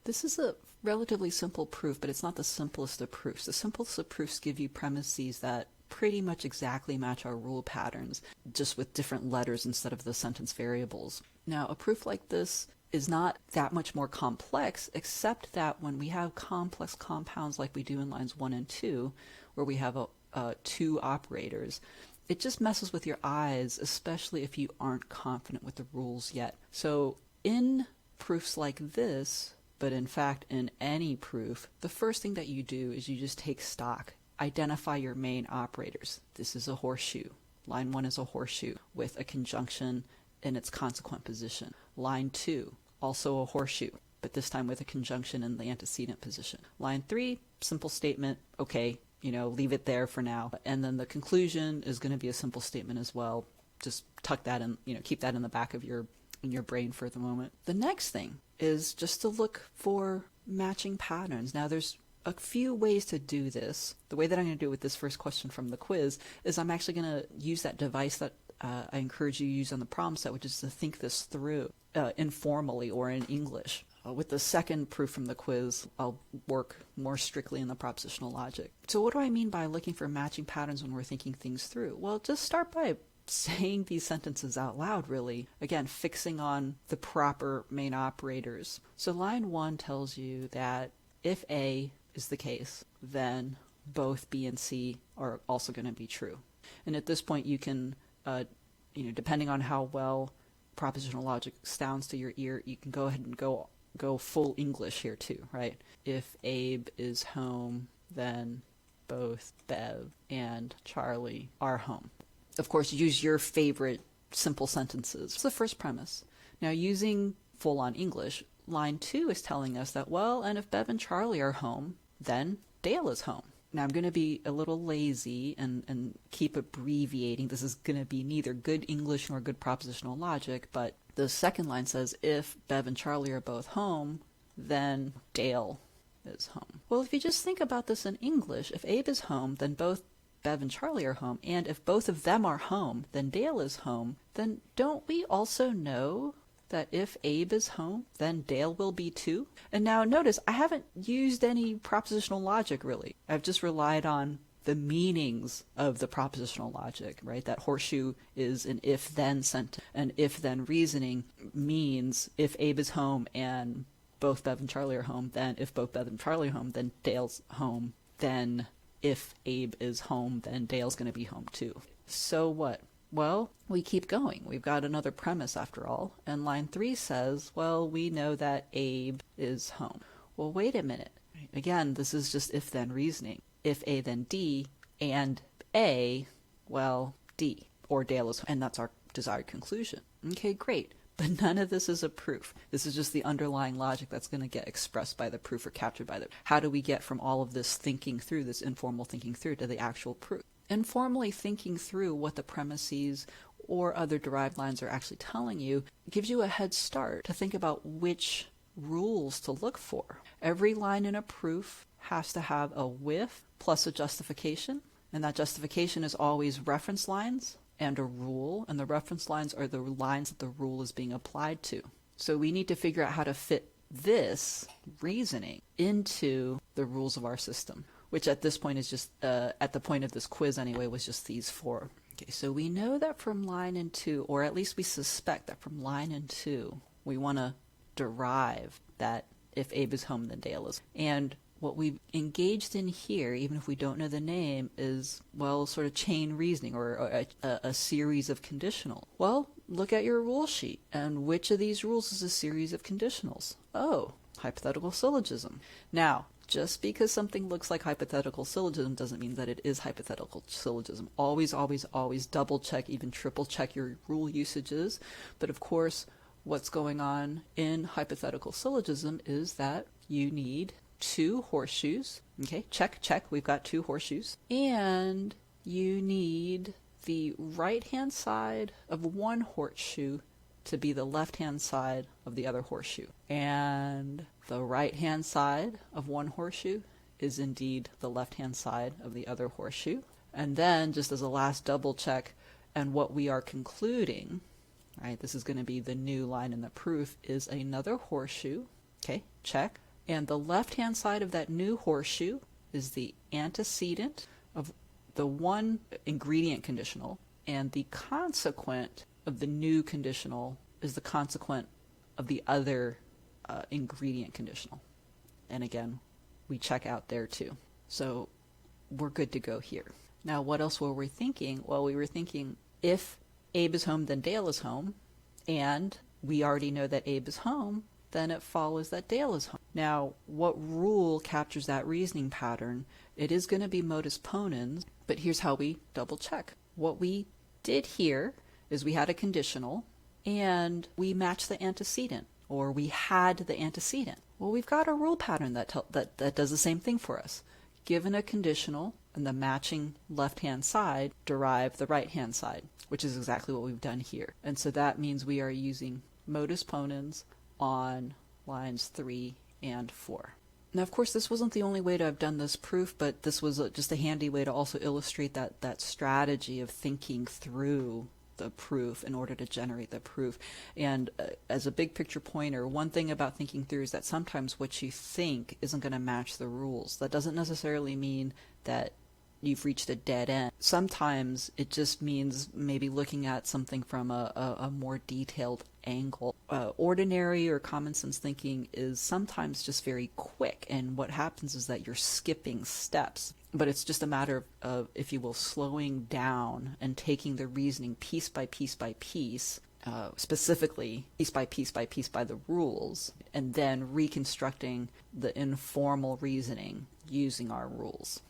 This is a relatively simple proof, but it's not the simplest of proofs. The simplest of proofs give you premises that pretty much exactly match our rule patterns, just with different letters instead of the sentence variables. Now, a proof like this is not that much more complex, except that when we have complex compounds like we do in lines 1 and 2, where we have two operators, it just messes with your eyes, especially if you aren't confident with the rules yet. So in proofs like this, but in fact in any proof, the first thing that you do is you just take stock. Identify your main operators. This is a horseshoe. Line 1 is a horseshoe with a conjunction in its consequent position. Line 2, also a horseshoe, but this time with a conjunction in the antecedent position. Line 3, simple statement, okay, leave it there for now. And then the conclusion is going to be a simple statement as well. Just tuck that in, keep that in the back of your brain for the moment. The next thing is just to look for matching patterns. Now there's a few ways to do this. The way that I'm going to do it with this first question from the quiz is I'm actually going to use that device that I encourage you to use on the problem set, which is to think this through informally or in English. With the second proof from the quiz, I'll work more strictly in the propositional logic. So what do I mean by looking for matching patterns when we're thinking things through? Well, just start by saying these sentences out loud, really. Again, fixing on the proper main operators. So line 1 tells you that if A is the case, then both B and C are also going to be true. And at this point you can, depending on how well propositional logic sounds to your ear, you can go ahead and go full English here too, right? If Abe is home, then both Bev and Charlie are home. Of course, use your favorite simple sentences. It's the first premise. Now, using full-on English, line 2 is telling us that, well, and if Bev and Charlie are home, then Dale is home. Now, I'm going to be a little lazy and keep abbreviating. This is going to be neither good English nor good propositional logic, but the second line says, if Bev and Charlie are both home, then Dale is home. Well, if you just think about this in English, if Abe is home, then both Bev and Charlie are home, and if both of them are home, then Dale is home, then don't we also know that if Abe is home, then Dale will be too? And now notice, I haven't used any propositional logic really. I've just relied on the meanings of the propositional logic, right? That horseshoe is an if-then sentence. And if-then reasoning means if Abe is home and both Bev and Charlie are home, then if both Bev and Charlie are home, then Dale's home. Then if Abe is home, then Dale's going to be home too. So what? Well, we keep going. We've got another premise after all. And line 3 says, well, we know that Abe is home. Well, wait a minute. Again, this is just if-then reasoning. If A, then D, and A, well, D, or Dale is home. And that's our desired conclusion. Okay, great. But none of this is a proof. This is just the underlying logic that's going to get expressed by the proof or captured by the... How do we get from all of this thinking through, this informal thinking through, to the actual proof? Informally thinking through what the premises or other derived lines are actually telling you gives you a head start to think about which rules to look for. Every line in a proof has to have a with plus a justification, and that justification is always reference lines and a rule, and the reference lines are the lines that the rule is being applied to. So we need to figure out how to fit this reasoning into the rules of our system, which at this point is just, at the point of this quiz anyway, was just these 4. Okay, so we know that from line and 2, or at least we suspect that from line and 2, we want to derive that if Abe is home, then Dale is. And what we've engaged in here, even if we don't know the name, is, well, sort of chain reasoning, or a series of conditional. Well, look at your rule sheet, and which of these rules is a series of conditionals? Oh, hypothetical syllogism. Now, just because something looks like hypothetical syllogism doesn't mean that it is hypothetical syllogism. Always, always, always double check, even triple check your rule usages. But of course, what's going on in hypothetical syllogism is that you need 2 horseshoes. Okay, check, check, we've got 2 horseshoes. And you need the right-hand side of one horseshoe to be the left-hand side of the other horseshoe. And the right-hand side of one horseshoe is indeed the left-hand side of the other horseshoe. And then, just as a last double check, and what we are concluding, right, this is going to be the new line in the proof, is another horseshoe. Okay, check. And the left-hand side of that new horseshoe is the antecedent of the one ingredient conditional, and the consequent of the new conditional is the consequent of the other ingredient conditional. And again, we check out there too. So we're good to go here. Now, what else were we thinking? Well, we were thinking if Abe is home, then Dale is home. And we already know that Abe is home, then it follows that Dale is home. Now, what rule captures that reasoning pattern? It is going to be modus ponens, but here's how we double check. What we did here is we had a conditional and we matched the antecedent, or we had the antecedent. Well, we've got a rule pattern that does the same thing for us. Given a conditional and the matching left-hand side, derive the right-hand side, which is exactly what we've done here. And so that means we are using modus ponens on lines 3 and 4. Now, of course, this wasn't the only way to have done this proof, but this was just a handy way to also illustrate that strategy of thinking through the proof in order to generate the proof. And as a big picture pointer, one thing about thinking through is that sometimes what you think isn't going to match the rules. That doesn't necessarily mean that you've reached a dead end. Sometimes it just means maybe looking at something from a more detailed angle. Ordinary or common sense thinking is sometimes just very quick, and what happens is that you're skipping steps. But it's just a matter of, if you will, slowing down and taking the reasoning piece by piece by piece, specifically piece by piece by piece by the rules, and then reconstructing the informal reasoning using our rules.